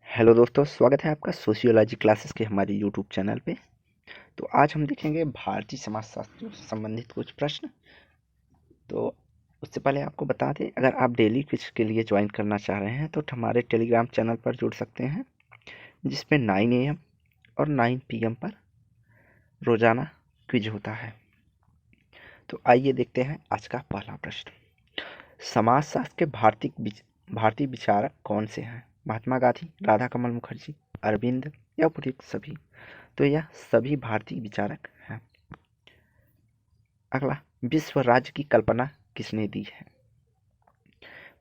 Hello दोस्तों, स्वागत है आपका सोशियोलॉजी क्लासेस के हमारे यूट्यूब चैनल पे। तो आज हम देखेंगे भारतीय समाजशास्त्र से संबंधित कुछ प्रश्न। तो उससे पहले आपको बता दें, अगर आप डेली क्विज के लिए ज्वाइन करना चाह रहे हैं तो हमारे टेलीग्राम चैनल पर जुड़ सकते हैं, जिस पे 9 AM और 9 PM पर रोज़ाना क्विज होता है। तो आइए देखते हैं आज का पहला प्रश्न। समाजशास्त्र के भारतीय विचारक कौन से हैं? महात्मा गांधी, राधा कमल मुखर्जी, अरविंद या उपयुक्त सभी? तो यह सभी भारतीय विचारक हैं। अगला, विश्व राज्य की कल्पना किसने दी है?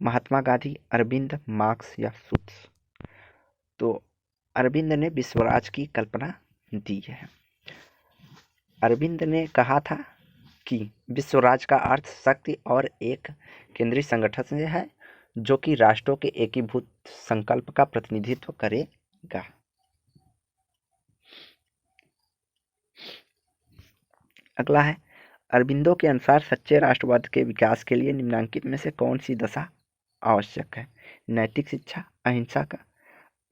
महात्मा गांधी, अरविंद, मार्क्स या सुत्स? तो अरविंद ने विश्व राज्य की कल्पना दी है। अरविंद ने कहा था कि विश्व राज्य का अर्थ शक्ति और एक केंद्रीय संगठन से है, जो कि राष्ट्रों के एकीभूत संकल्प का प्रतिनिधित्व करेगा। अगला है, अरबिंदो के अनुसार सच्चे राष्ट्रवाद के विकास के लिए निम्नलिखित में से कौन सी दशा आवश्यक है? नैतिक शिक्षा, अहिंसा का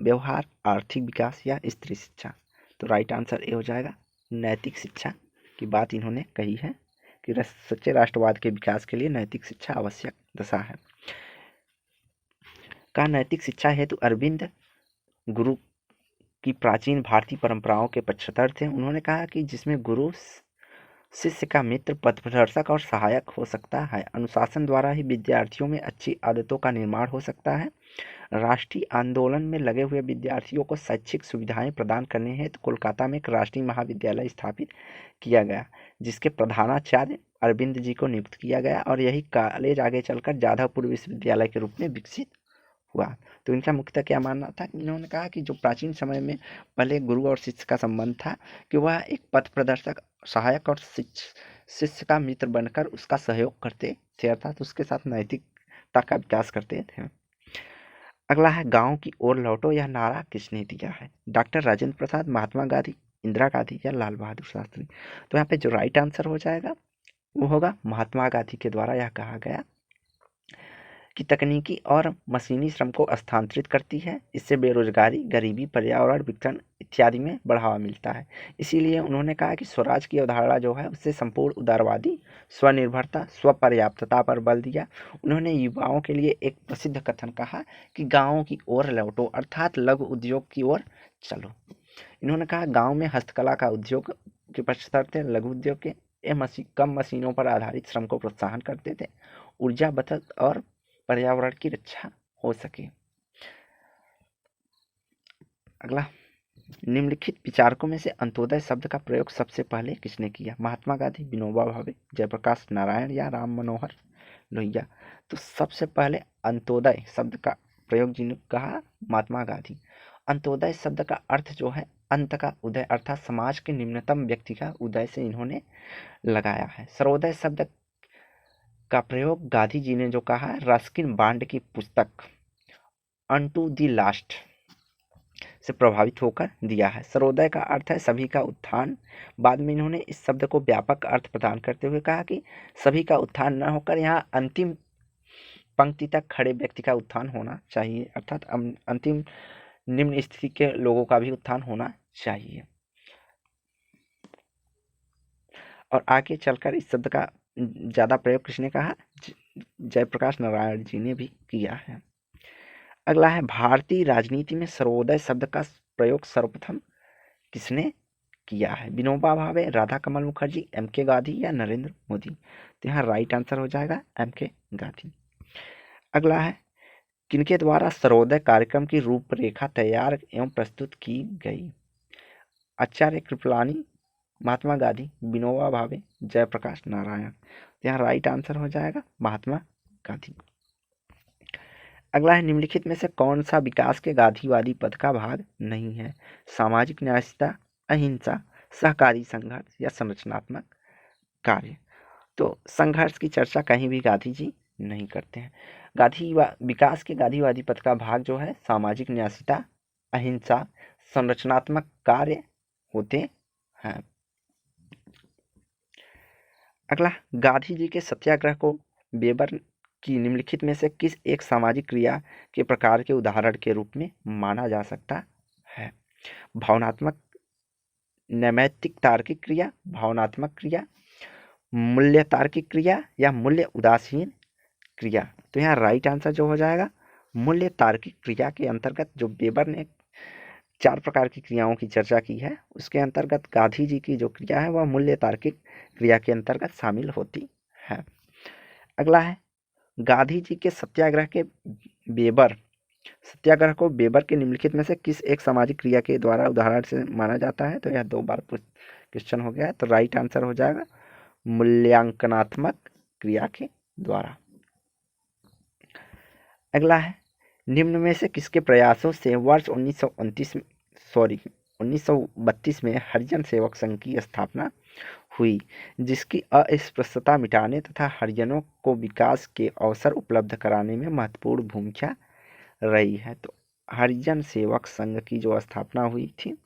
व्यवहार, आर्थिक विकास या स्त्री शिक्षा? तो राइट आंसर ए हो जाएगा, नैतिक शिक्षा की बात इन्होंने कही है कि सच्चे राष्ट्रवाद के विकास के लिए नैतिक शिक्षा आवश्यक दशा है। का नैतिक शिक्षा हेतु अरविंद गुरु की प्राचीन भारतीय परंपराओं के पक्षधर थे। उन्होंने कहा कि जिसमें गुरु शिष्य का मित्र, पथप्रदर्शक और सहायक हो सकता है। अनुशासन द्वारा ही विद्यार्थियों में अच्छी आदतों का निर्माण हो सकता है। राष्ट्रीय आंदोलन में लगे हुए विद्यार्थियों को शैक्षिक सुविधाएं प्रदान करने हेतु कोलकाता में एक राष्ट्रीय महाविद्यालय स्थापित किया गया, जिसके प्रधानाचार्य अरविंद जी को नियुक्त किया गया और यही कॉलेज आगे चलकर जाधवपुर विश्वविद्यालय के रूप में विकसित हुआ। तो इनका मुख्यतः क्या मानना था? इन्होंने कहा कि जो प्राचीन समय में पहले गुरु और शिष्य का संबंध था कि वह एक पथ प्रदर्शक, सहायक और शिष्य का मित्र बनकर उसका सहयोग करते थे, अर्थात उसके साथ नैतिकता का विकास करते थे। अगला है, गांव की ओर लौटो यह नारा किसने दिया है? डॉक्टर राजेंद्र प्रसाद, महात्मा गांधी, इंदिरा गांधी या लाल बहादुर शास्त्री? तो यहाँ पे जो राइट आंसर हो जाएगा वो होगा महात्मा गांधी के द्वारा यह कहा गया कि तकनीकी और मशीनी श्रम को स्थानांतरित करती है। इससे बेरोजगारी, गरीबी, पर्यावरण विघटन इत्यादि में बढ़ावा मिलता है। इसीलिए उन्होंने कहा कि स्वराज की अवधारणा जो है उससे संपूर्ण उदारवादी, स्वनिर्भरता, स्वपर्याप्तता पर बल दिया। उन्होंने युवाओं के लिए एक प्रसिद्ध कथन कहा कि गाँव की ओर लौटो, अर्थात लघु उद्योग की ओर चलो। इन्होंने कहा गाँव में हस्तकला का उद्योग के पक्षधर थे, लघु उद्योग के। कम मशीनों पर आधारित श्रम को प्रोत्साहन करते थे, ऊर्जा बचत और पर्यावरण की रक्षा हो सके। अगला, निम्नलिखित विचारकों में से अंत्योदय शब्द का प्रयोग सबसे पहले किसने किया? महात्मा गांधी, विनोबा भावे, जयप्रकाश नारायण या राम मनोहर लोहिया? तो सबसे पहले अंत्योदय शब्द का प्रयोग जिन्होंने कहा, महात्मा गांधी। अंत्योदय शब्द का अर्थ जो है अंत का उदय, अर्थात समाज के निम्नतम व्यक्ति का उदय से इन्होंने लगाया है। सर्वोदय शब्द का प्रयोग गांधी जी ने जो कहा रस्किन बॉन्ड की पुस्तक अनटू द लास्ट से प्रभावित होकर दिया है। सर्वोदय का अर्थ है सभी का उत्थान। बाद में इन्होंने इस शब्द को व्यापक अर्थ प्रदान करते हुए कहा कि सभी का उत्थान न होकर यहाँ अंतिम पंक्ति तक खड़े व्यक्ति का उत्थान होना चाहिए, अर्थात अंतिम निम्न स्थिति के लोगों का भी उत्थान होना चाहिए। और आगे चलकर इस शब्द का ज़्यादा प्रयोग किसने कहा? जयप्रकाश नारायण जी ने भी किया है। अगला है, भारतीय राजनीति में सर्वोदय शब्द का प्रयोग सर्वप्रथम किसने किया है? विनोबा भावे, राधा कमल मुखर्जी, MK गांधी या नरेंद्र मोदी? तो यहाँ राइट आंसर हो जाएगा MK गांधी। अगला है, किनके द्वारा सर्वोदय कार्यक्रम की रूपरेखा तैयार एवं प्रस्तुत की गई? आचार्य कृपलानी, महात्मा गांधी, विनोबा भावे, जयप्रकाश नारायण? तो यहाँ राइट आंसर हो जाएगा महात्मा गांधी। अगला है, निम्नलिखित में से कौन सा विकास के गांधीवादी पद का भाग नहीं है? सामाजिक न्यायिकता, अहिंसा, सहकारी संघर्ष या संरचनात्मक कार्य? तो संघर्ष की चर्चा कहीं भी गांधी जी नहीं करते हैं। विकास के गांधीवादी पद का भाग जो है सामाजिक न्यायिकता, अहिंसा, संरचनात्मक कार्य होते हैं। अगला, गांधी जी के सत्याग्रह को वेबर की निम्नलिखित में से किस एक सामाजिक क्रिया के प्रकार के उदाहरण के रूप में माना जा सकता है? भावनात्मक, नैमित्तिक तार्किक क्रिया, भावनात्मक क्रिया, मूल्य तार्किक क्रिया या मूल्य उदासीन क्रिया। तो यहाँ राइट आंसर जो हो जाएगा मूल्य तार्किक क्रिया के अंतर्गत जो वेबर ने 4 प्रकार की क्रियाओं की चर्चा की है, उसके अंतर्गत गांधी जी की जो क्रिया है वह मूल्य तार्किक क्रिया के अंतर्गत शामिल होती है। अगला है गांधी जी के सत्याग्रह को वेबर के निम्नलिखित में से किस एक सामाजिक क्रिया के द्वारा उदाहरण से माना जाता है? तो यह 2 बार क्वेश्चन हो गया है, तो राइट आंसर हो जाएगा मूल्यांकनात्मक क्रिया के द्वारा। अगला है निम्न में से किसके प्रयासों से वर्ष 1932 में हरिजन सेवक संघ की स्थापना हुई, जिसकी अस्पृश्यता मिटाने तथा हरिजनों को विकास के अवसर उपलब्ध कराने में महत्वपूर्ण भूमिका रही है? तो हरिजन सेवक संघ की जो स्थापना हुई थी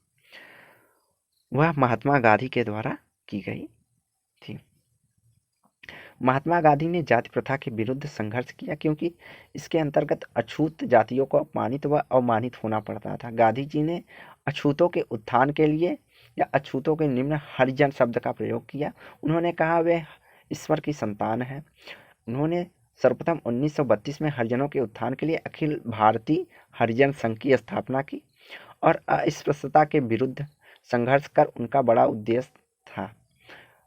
वह महात्मा गांधी के द्वारा की गई थी। महात्मा गांधी ने जाति प्रथा के विरुद्ध संघर्ष किया, क्योंकि इसके अंतर्गत अछूत जातियों को अपमानित व अवमानित होना पड़ता था। गांधी जी ने अछूतों के उत्थान के लिए या अछूतों के निम्न हरिजन शब्द का प्रयोग किया। उन्होंने कहा वे ईश्वर की संतान है। उन्होंने सर्वप्रथम 1932 में हरिजनों के उत्थान के लिए अखिल भारतीय हरिजन संघ की स्थापना की और अस्पृश्यता के विरुद्ध संघर्ष कर उनका बड़ा उद्देश्य था।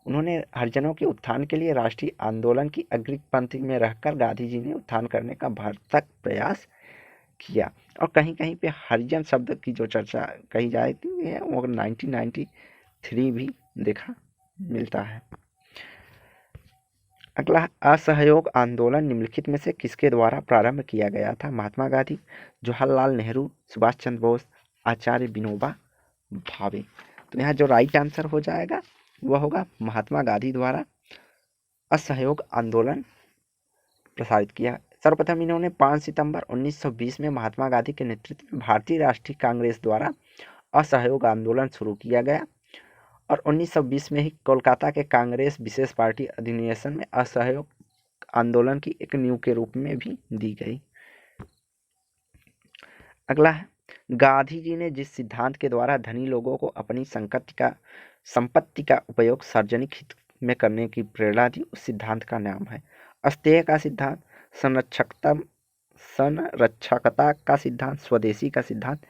उन्होंने हरिजनों के उत्थान के लिए राष्ट्रीय आंदोलन की अग्रणी पंक्ति में रहकर गांधी जी ने उत्थान करने का भरसक प्रयास किया। और कहीं कहीं पे हरिजन शब्द की जो चर्चा कही जाती है वो 1993 भी देखा मिलता है। अगला असहयोग आंदोलन निम्नलिखित में से किसके द्वारा प्रारंभ किया गया था? महात्मा गांधी, जवाहरलाल नेहरू, सुभाष चंद्र बोस, आचार्य विनोबा भावे। तो यहाँ जो राइट आंसर हो जाएगा वह होगा महात्मा गांधी द्वारा असहयोग आंदोलन प्रसारित किया। सर्वप्रथम इन्होंने 5 सितंबर 1920 में महात्मा गांधी के नेतृत्व में भारतीय राष्ट्रीय कांग्रेस द्वारा असहयोग आंदोलन शुरू किया गया और 1920 में ही कोलकाता के कांग्रेस विशेष पार्टी अधिनिवेशन में असहयोग आंदोलन की एक नींव के रूप में भी दी गई। अगला है गांधी जी ने जिस सिद्धांत के द्वारा धनी लोगों को अपनी संपत्ति का उपयोग सार्वजनिक हित में करने की प्रेरणा दी, उस सिद्धांत का नाम है अस्तेय का सिद्धांत, संरक्षकता का सिद्धांत, स्वदेशी का सिद्धांत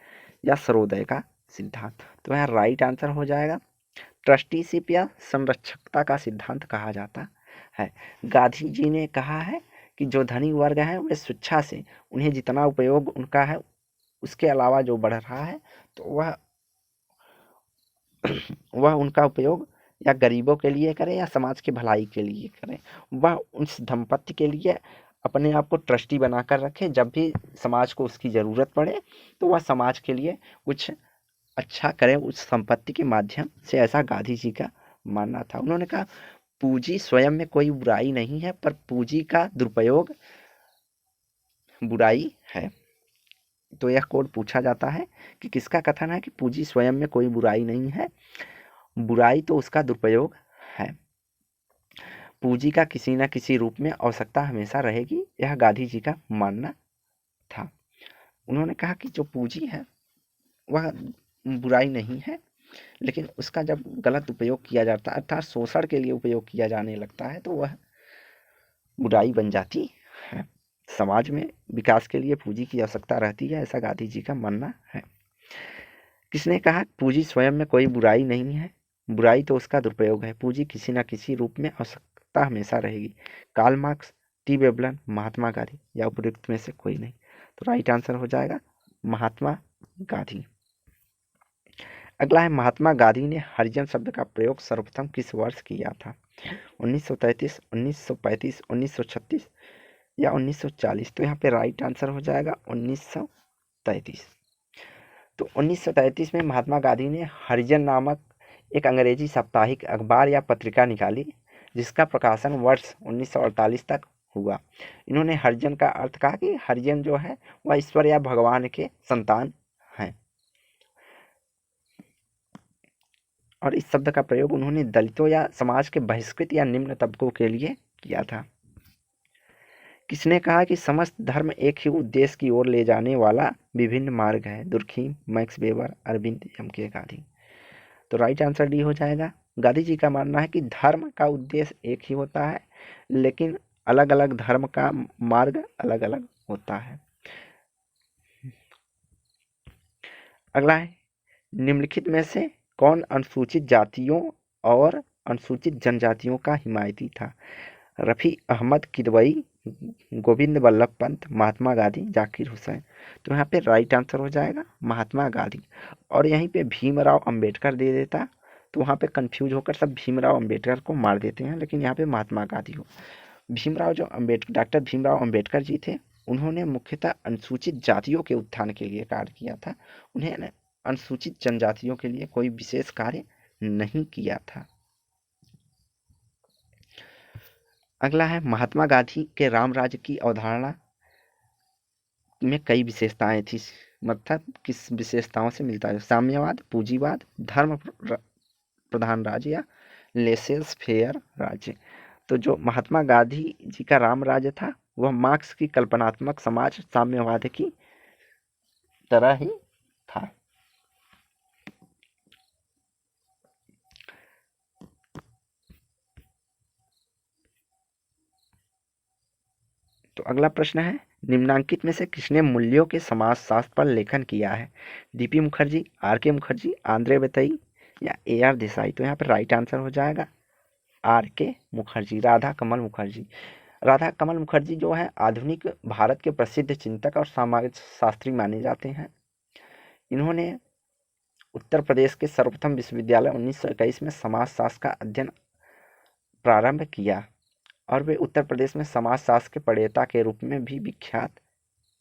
या सर्वोदय का सिद्धांत। तो यहाँ राइट आंसर हो जाएगा ट्रस्टीशिप या संरक्षकता का सिद्धांत कहा जाता है। गांधी जी ने कहा है कि जो धनी वर्ग है वे स्वेच्छा से उन्हें जितना उपयोग उनका है उसके अलावा जो बढ़ रहा है तो वह उनका उपयोग या गरीबों के लिए करें या समाज की भलाई के लिए करें। वह उस संपत्ति के लिए अपने आप को ट्रस्टी बनाकर रखे, जब भी समाज को उसकी ज़रूरत पड़े तो वह समाज के लिए कुछ अच्छा करे उस संपत्ति के माध्यम से, ऐसा गांधी जी का मानना था। उन्होंने कहा पूंजी स्वयं में कोई बुराई नहीं है, पर पूंजी का दुरुपयोग बुराई है। तो यह कोड पूछा जाता है कि किसका कथन है कि पूंजी स्वयं में कोई बुराई नहीं है, बुराई तो उसका दुरुपयोग है। पूंजी का किसी न किसी रूप में आवश्यकता हमेशा रहेगी, यह गांधी जी का मानना था। उन्होंने कहा कि जो पूंजी है वह बुराई नहीं है, लेकिन उसका जब गलत उपयोग किया जाता है अर्थात शोषण के लिए उपयोग किया जाने लगता है तो वह बुराई बन जाती है। समाज में विकास के लिए पूंजी की आवश्यकता रहती है, ऐसा गांधी जी का मानना है। किसने कहा पूंजी स्वयं में कोई बुराई नहीं है, बुराई तो उसका दुरुपयोग है। पूंजी किसी न किसी रूप में आवश्यकता हमेशा रहेगी। Karl Marx, T Veblen, Mahatma Gandhi या उपयुक्त में से कोई नहीं। तो राइट आंसर हो जाएगा महात्मा गांधी। अगला है महात्मा गांधी ने हरिजन शब्द का प्रयोग सर्वप्रथम किस वर्ष किया था? 1933, 1935, 1936 या 1940। तो यहाँ पे राइट आंसर हो जाएगा 1933। तो 1933 में महात्मा गांधी ने हरिजन नामक एक अंग्रेजी साप्ताहिक अखबार या पत्रिका निकाली, जिसका प्रकाशन वर्ष 1948 तक हुआ। इन्होंने हरिजन का अर्थ कहा कि हरिजन जो है वह ईश्वर या भगवान के संतान हैं, और इस शब्द का प्रयोग उन्होंने दलितों या समाज के बहिष्कृत या निम्न तबकों के लिए किया था। किसने कहा कि समस्त धर्म एक ही उद्देश्य की ओर ले जाने वाला विभिन्न मार्ग है? Durkheim, Max Weber, Arvind, M K. Gandhi. तो राइट आंसर डी हो जाएगा। गांधी जी का मानना है कि धर्म का उद्देश्य एक ही होता है, लेकिन अलग अलग धर्म का मार्ग अलग अलग होता है। अगला है, निम्नलिखित में से कौन अनुसूचित जातियों और अनुसूचित जनजातियों का हिमायती था? रफ़ी अहमद किदवई, गोविंद बल्लभ पंत, महात्मा गांधी, जाकिर हुसैन। तो यहाँ पे राइट आंसर हो जाएगा महात्मा गांधी। और यहीं पे भीमराव अंबेडकर दे देता तो वहाँ पे कंफ्यूज होकर सब भीमराव अंबेडकर को मार देते हैं, लेकिन यहाँ पे महात्मा गांधी हो। डॉक्टर भीमराव अंबेडकर जी थे, उन्होंने मुख्यतः अनुसूचित जातियों के उत्थान के लिए कार्य किया था। उन्हें अनुसूचित जनजातियों के लिए कोई विशेष कार्य नहीं किया था। अगला है, महात्मा गांधी के राम राज्य की अवधारणा में कई विशेषताएं थी, मतलब किस विशेषताओं से मिलता है? साम्यवाद, पूंजीवाद, धर्म प्रधान राज्य या लेसेस फेयर राज्य। तो जो महात्मा गांधी जी का राम राज्य था वह मार्क्स की कल्पनात्मक समाज साम्यवाद की तरह ही था। तो अगला प्रश्न है, निम्नांकित में से किसने मूल्यों के समाजशास्त्र पर लेखन किया है? D P Mukherjee, R K. मुखर्जी, आंद्रे बतई या ए.आर. देसाई। तो यहाँ पर राइट आंसर हो जाएगा आर.के. मुखर्जी, राधा कमल मुखर्जी। राधा कमल मुखर्जी जो है आधुनिक भारत के प्रसिद्ध चिंतक और समाज शास्त्री माने जाते हैं। इन्होंने उत्तर प्रदेश के सर्वप्रथम विश्वविद्यालय 1921 में समाजशास्त्र का अध्ययन प्रारंभ किया और वे उत्तर प्रदेश में समाजशास्त्र के प्रणेता के रूप में भी विख्यात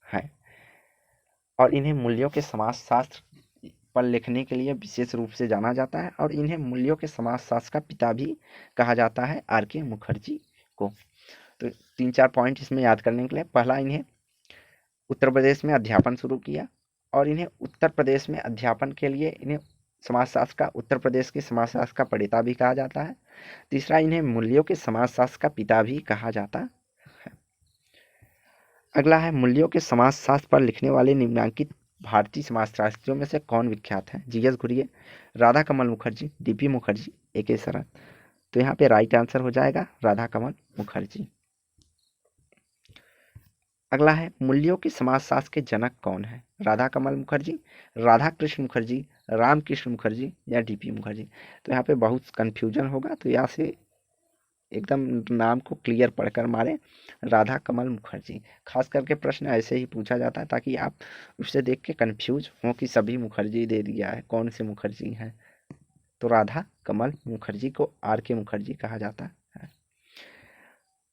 हैं। और इन्हें मूल्यों के समाजशास्त्र पर लिखने के लिए विशेष रूप से जाना जाता है और इन्हें मूल्यों के समाजशास्त्र का पिता भी कहा जाता है, आर.के. मुखर्जी को। तो 3-4 पॉइंट इसमें याद करने के लिए, पहला, इन्हें उत्तर प्रदेश में अध्यापन शुरू किया और इन्हें उत्तर प्रदेश में अध्यापन के लिए इन्हें समाजशास्त्र का, उत्तर प्रदेश के समाजशास्त्र का प्रणेता भी कहा जाता है। तीसरा, इन्हें मूल्यों के समाजशास्त्र का पिता भी कहा जाता है। अगला है, मूल्यों के समाजशास्त्र पर लिखने वाले निम्नांकित भारतीय समाजशास्त्रियों में से कौन विख्यात है? GS. Ghurye, Radha Kamal Mukherjee, DP. Mukherjee, A K. शरद। तो यहाँ पे राइट आंसर हो जाएगा राधा कमल मुखर्जी। अगला है, मूल्यों के समाजशास्त्र के जनक कौन है? राधा कमल मुखर्जी, राधा कृष्ण मुखर्जी, रामकृष्ण मुखर्जी या डी.पी. मुखर्जी। तो यहाँ पे बहुत कन्फ्यूजन होगा, तो यहाँ से एकदम नाम को क्लियर पढ़कर मारे, राधा कमल मुखर्जी। खास करके प्रश्न ऐसे ही पूछा जाता है ताकि आप उससे देख के कन्फ्यूज हो कि सभी मुखर्जी दे दिया है, कौन से मुखर्जी हैं। तो राधा कमल मुखर्जी को आर.के. मुखर्जी कहा जाता है।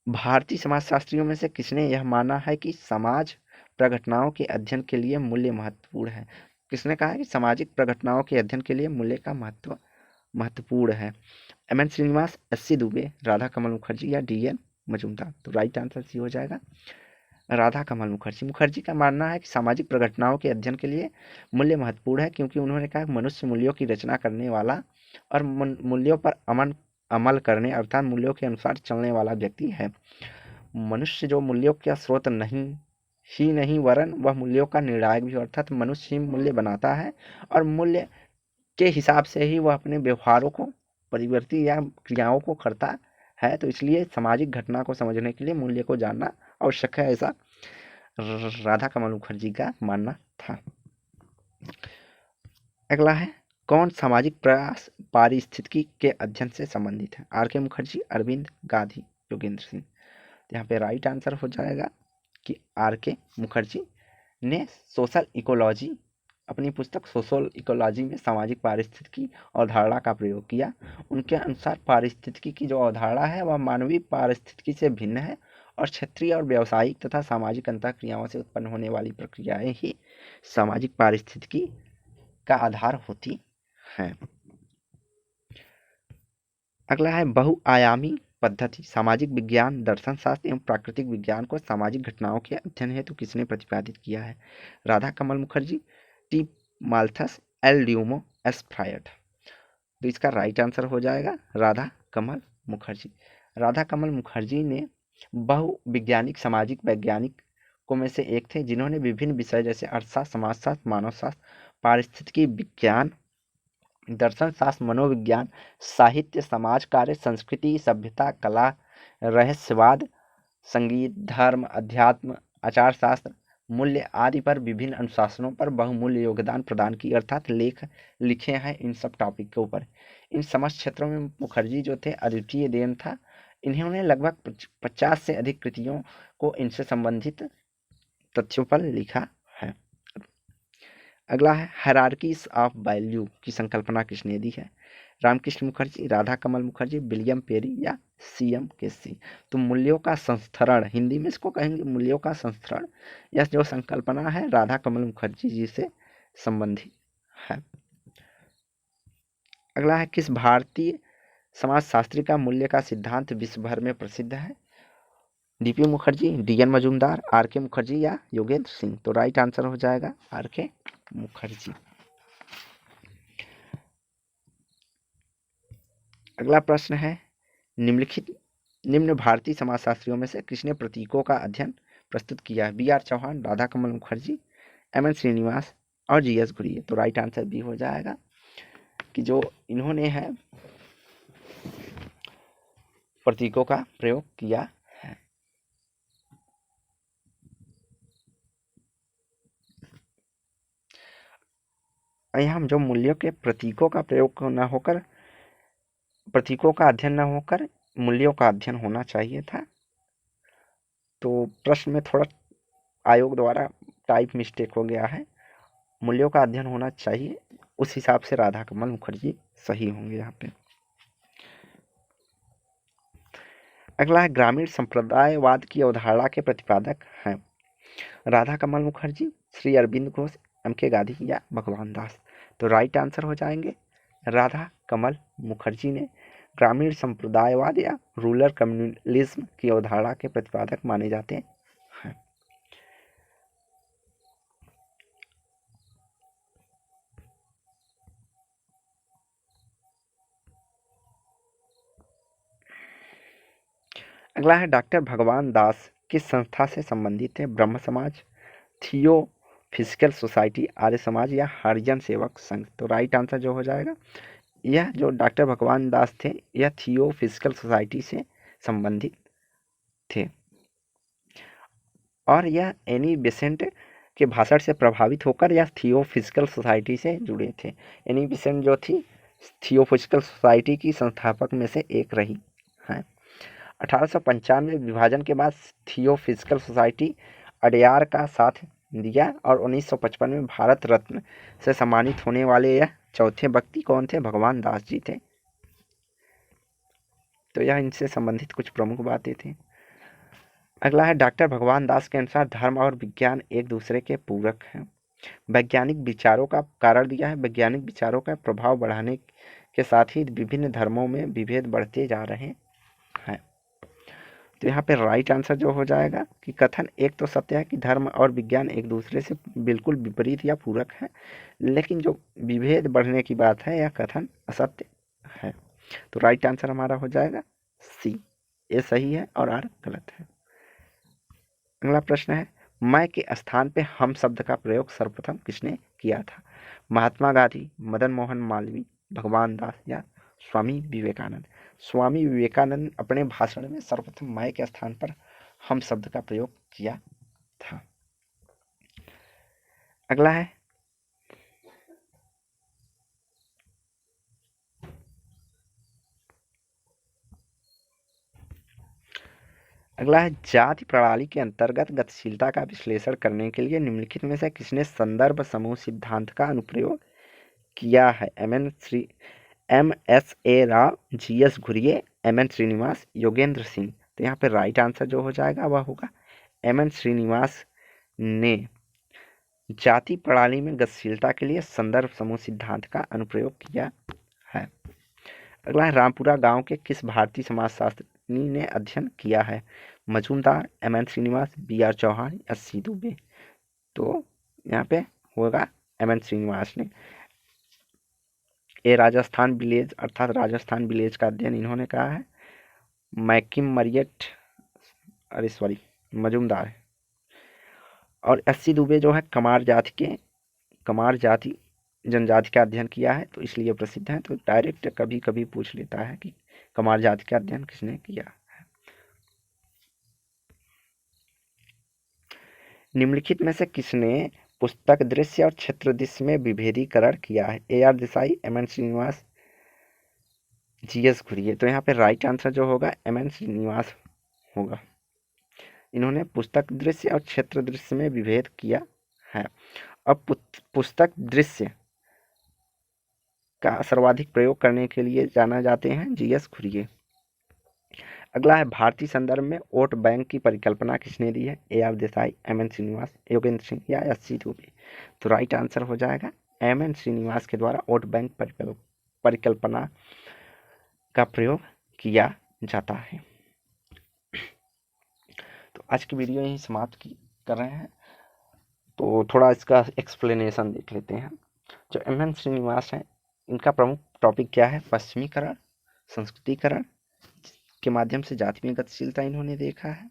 भारतीय समाजशास्त्रियों में से किसने यह माना है कि समाज प्रघटनाओं के अध्ययन के लिए मूल्य महत्वपूर्ण है? किसने कहा है कि सामाजिक प्रघटनाओं के अध्ययन के लिए मूल्य का महत्वपूर्ण है? एम.एन. श्रीनिवास, एस.सी. दुबे, राधा कमल मुखर्जी या डी.एन. मजूमदार। तो राइट आंसर सी हो जाएगा राधा कमल मुखर्जी। मुखर्जी का मानना है कि सामाजिक प्रघटनाओं के अध्ययन के लिए मूल्य महत्वपूर्ण है क्योंकि उन्होंने कहा मनुष्य मूल्यों की रचना करने वाला और मूल्यों पर अमल करने अर्थात मूल्यों के अनुसार चलने वाला व्यक्ति है। मनुष्य जो मूल्यों का स्रोत नहीं वरन वह मूल्यों का निर्णायक भी, अर्थात मनुष्य ही मूल्य बनाता है और मूल्य के हिसाब से ही वह अपने व्यवहारों को परिवर्तित या क्रियाओं को करता है। तो इसलिए सामाजिक घटना को समझने के लिए मूल्य को जानना आवश्यक है, ऐसा राधा कमल मुखर्जी का मानना था। अगला है, कौन सामाजिक प्रयास पारिस्थितिकी के अध्ययन से संबंधित है? आर.के. मुखर्जी, अरविंद, गांधी, योगेंद्र सिंह। तो यहाँ पे राइट आंसर हो जाएगा कि आर.के. मुखर्जी ने सोशल इकोलॉजी, अपनी पुस्तक सोशल इकोलॉजी में सामाजिक पारिस्थितिकी अवधारणा का प्रयोग किया। उनके अनुसार पारिस्थितिकी की जो अवधारणा है वह मानवीय पारिस्थितिकी से भिन्न है और क्षेत्रीय और व्यावसायिक तथा सामाजिक अंतःक्रियाओं से उत्पन्न होने वाली प्रक्रियाएं ही सामाजिक पारिस्थितिकी का आधार होती हैं। अगला है, बहुआयामी पद्धति सामाजिक विज्ञान, दर्शन शास्त्र एवं प्राकृतिक विज्ञान को सामाजिक घटनाओं के अध्ययन हेतु किसने प्रतिपादित किया है? Radha Kamal Mukherjee, T. Malthus, L. Dumont, S. Freud. तो इसका राइट आंसर हो जाएगा राधा कमल मुखर्जी। राधा कमल मुखर्जी ने बहुवैज्ञानिक सामाजिक वैज्ञानिकों में से एक थे, जिन्होंने विभिन्न विषय जैसे अर्थशास्त्र, समाजशास्त्र, मानवशास्त्र, पारिस्थितिकी विज्ञान, दर्शन शास्त्र, मनोविज्ञान, साहित्य, समाज कार्य, संस्कृति, सभ्यता, कला, रहस्यवाद, संगीत, धर्म, अध्यात्म, आचार शास्त्र, मूल्य आदि पर विभिन्न अनुशासनों पर बहुमूल्य योगदान प्रदान किए, अर्थात लेख लिखे हैं इन सब टॉपिक के ऊपर। इन समस्त क्षेत्रों में मुखर्जी जो थे अद्वितीय देन था। इन्होंने लगभग 50 से अधिक कृतियों को इनसे संबंधित तथ्यों पर लिखा है। अगला है हायरार्कीज ऑफ वैल्यू की संकल्पना किसने दी है? रामकृष्ण मुखर्जी, राधा कमल मुखर्जी, विलियम पेरी या सीएम केसी। तो मूल्यों का संस्करण, हिंदी में इसको कहेंगे मूल्यों का संस्करण। यह जो संकल्पना है राधा कमल मुखर्जी जी से संबंधित है। अगला है किस भारतीय समाजशास्त्री का मूल्य का सिद्धांत विश्व भर में प्रसिद्ध है? D P Mukherjee, D N Majumdar, R K Mukherjee या योगेंद्र सिंह। तो राइट आंसर हो जाएगा आरके मुखर्जी। अगला प्रश्न है निम्न भारतीय समाजशास्त्रियों में से किसने प्रतीकों का अध्ययन प्रस्तुत किया है? B R Chauhan, Radha Kamal Mukherjee, M N Srinivas और जी एस घुरिये। तो राइट आंसर भी हो जाएगा कि जो इन्होंने है प्रतीकों का प्रयोग किया है। यहाँ जो मूल्यों के प्रतीकों का प्रयोग न होकर, प्रतीकों का अध्ययन न होकर मूल्यों का अध्ययन होना चाहिए था। तो प्रश्न में थोड़ा आयोग द्वारा टाइप मिस्टेक हो गया है। मूल्यों का अध्ययन होना चाहिए, उस हिसाब से राधा कमल मुखर्जी सही होंगे यहाँ पे। अगला है ग्रामीण संप्रदायवाद की अवधारणा के प्रतिपादक हैं? राधा कमल मुखर्जी, श्री अरविंद घोष, एम के गांधी या भगवान दास। तो राइट आंसर हो जाएंगे राधा कमल मुखर्जी ने ग्रामीण संप्रदायवाद या रूरल कम्युनलिज्म की अवधारणा के प्रतिपादक माने जाते हैं। अगला है डॉक्टर भगवान दास किस संस्था से संबंधित है? ब्रह्म समाज, थियोफिजिकल सोसाइटी, आर्य समाज या हरिजन सेवक संघ। तो राइट आंसर जो हो जाएगा, यह जो डॉक्टर भगवान दास थे यह थियोफिजिकल सोसाइटी से संबंधित थे और यह एनी बेसेंट के भाषण से प्रभावित होकर यह थियोफिजिकल सोसाइटी से जुड़े थे। एनी बेसेंट जो थी थियोफिजिकल सोसाइटी की संस्थापक में से एक रही है। 1895 विभाजन के बाद थियोफिजिकल सोसाइटी अडयार का साथ दिया और 1955 में भारत रत्न से सम्मानित होने वाले यह चौथे व्यक्ति कौन थे? भगवान दास जी थे। तो यह इनसे संबंधित कुछ प्रमुख बातें थी। अगला है डॉक्टर भगवान दास के अनुसार धर्म और विज्ञान एक दूसरे के पूरक हैं। वैज्ञानिक विचारों का कारण दिया है, वैज्ञानिक विचारों का प्रभाव बढ़ाने के साथ ही विभिन्न धर्मों में विभेद बढ़ते जा रहे हैं। तो यहाँ पे राइट आंसर जो हो जाएगा कि कथन एक तो सत्य है कि धर्म और विज्ञान एक दूसरे से बिल्कुल विपरीत या पूरक है, लेकिन जो विभेद बढ़ने की बात है यह कथन असत्य है। तो राइट आंसर हमारा हो जाएगा सी, ये सही है और आर गलत है। अगला प्रश्न है मैं के स्थान पे हम शब्द का प्रयोग सर्वप्रथम किसने किया था? महात्मा गांधी, मदन मोहन मालवीय, भगवान दास या स्वामी विवेकानंद। स्वामी विवेकानंद अपने भाषण में सर्वप्रथम मैं के स्थान पर हम शब्द का प्रयोग किया था। अगला है जाति प्रणाली के अंतर्गत गतिशीलता का विश्लेषण करने के लिए निम्नलिखित में से किसने संदर्भ समूह सिद्धांत का अनुप्रयोग किया है? M S A Rao, G S Ghurye, M N Srinivas, Yogendra Singh. तो यहाँ पे राइट आंसर जो हो जाएगा वह होगा एम एन श्रीनिवास ने जाति प्रणाली में गतिशीलता के लिए संदर्भ समूह सिद्धांत का अनुप्रयोग किया है। अगला है रामपुरा गांव के किस भारतीय समाजशास्त्री ने अध्ययन किया है? Majumdar, M N Srinivas, B R Chauhan या सी दुबे। तो यहाँ पे होगा एम एन श्रीनिवास ने। ये राजस्थान विलेज अर्थात राजस्थान विलेज का अध्ययन इन्होंने कहा है। मैकिम मरियट अरे सॉरी, मजूमदार है। और एस.सी. दुबे जो है कमार जाति जनजाति का अध्ययन किया है, तो इसलिए प्रसिद्ध है। तो डायरेक्ट कभी कभी पूछ लेता है कि कमार जाति का अध्ययन किसने किया। निम्नलिखित में से किसने पुस्तक दृश्य और क्षेत्र दृश्य में विभेदीकरण किया है? A.R. Desai, M.N. Srinivas, G.S. Ghurye. तो यहाँ पे राइट आंसर जो होगा M.N. श्रीनिवास होगा। इन्होंने पुस्तक दृश्य और क्षेत्र दृश्य में विभेद किया है। अब पुस्तक दृश्य का सर्वाधिक प्रयोग करने के लिए जाना जाते हैं G.S. घुरिये। अगला है, भारतीय संदर्भ में वोट बैंक की परिकल्पना किसने दी है? A.R. देसाई, M.N. श्रीनिवास, योगेंद्र सिंह या एस.सी. दुबे। तो राइट आंसर हो जाएगा M.N. श्रीनिवास के द्वारा वोट बैंक परिकल्पना का प्रयोग किया जाता है। तो आज की वीडियो यही समाप्त कर रहे हैं। तो थोड़ा इसका एक्सप्लेनेशन देख लेते हैं। जो M.N. श्रीनिवास हैं, इनका प्रमुख टॉपिक क्या है? पश्चिमीकरण, संस्कृतिकरण के माध्यम से जाति में गतिशीलता इन्होंने देखा है।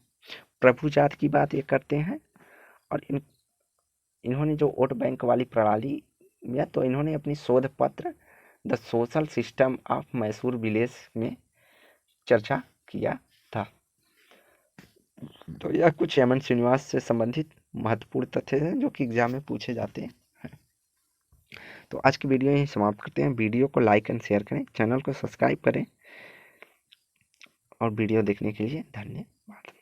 प्रभु जात की बात ये करते हैं। और इन्होंने जो वोट बैंक वाली प्रणाली में, तो इन्होंने अपनी शोध पत्र the social system of Mysore village में चर्चा किया था। तो यह कुछ M.N. श्रीनिवास से संबंधित महत्वपूर्ण तथ्य हैं जो कि एग्जाम में पूछे जाते हैं। तो आज की वीडियो यहीं समाप्त करते हैं। वीडियो को लाइक एंड शेयर करें, चैनल को सब्सक्राइब करें और वीडियो देखने के लिए धन्यवाद।